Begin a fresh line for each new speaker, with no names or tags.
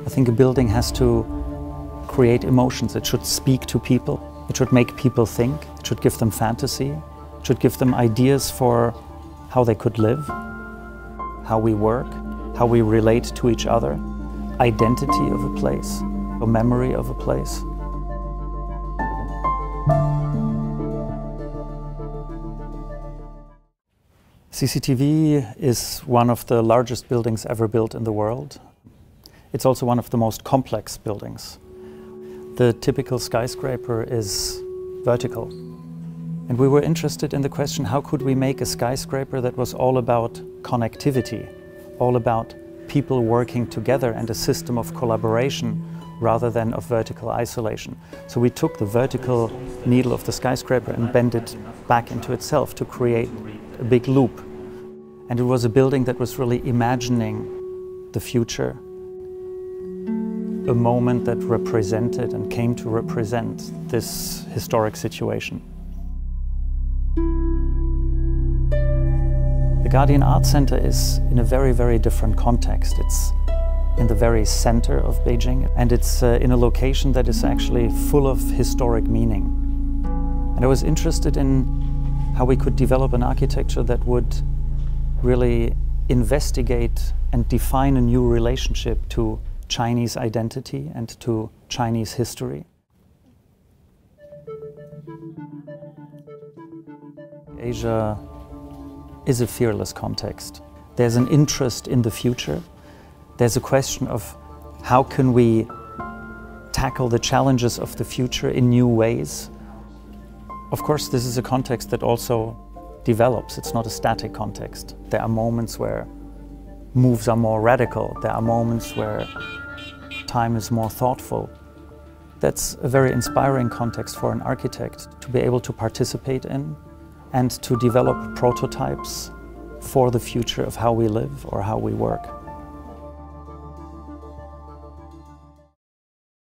I think a building has to create emotions. It should speak to people. It should make people think. It should give them fantasy. It should give them ideas for how they could live, how we work, how we relate to each other, identity of a place, a memory of a place. CCTV is one of the largest buildings ever built in the world. It's also one of the most complex buildings. The typical skyscraper is vertical. And we were interested in the question, how could we make a skyscraper that was all about connectivity, all about people working together and a system of collaboration rather than of vertical isolation. So we took the vertical needle of the skyscraper and bent it back into itself to create a big loop. And it was a building that was really imagining the future, a moment that represented and came to represent this historic situation. The Guardian Art Center is in a very, very different context. It's in the very center of Beijing, and it's in a location that is actually full of historic meaning. And I was interested in how we could develop an architecture that would really investigate and define a new relationship to Chinese identity and to Chinese history. Asia is a fearless context. There's an interest in the future. There's a question of how can we tackle the challenges of the future in new ways. Of course, this is a context that also develops. It's not a static context. There are moments where moves are more radical. There are moments where time is more thoughtful. That's a very inspiring context for an architect to be able to participate in and to develop prototypes for the future of how we live or how we work.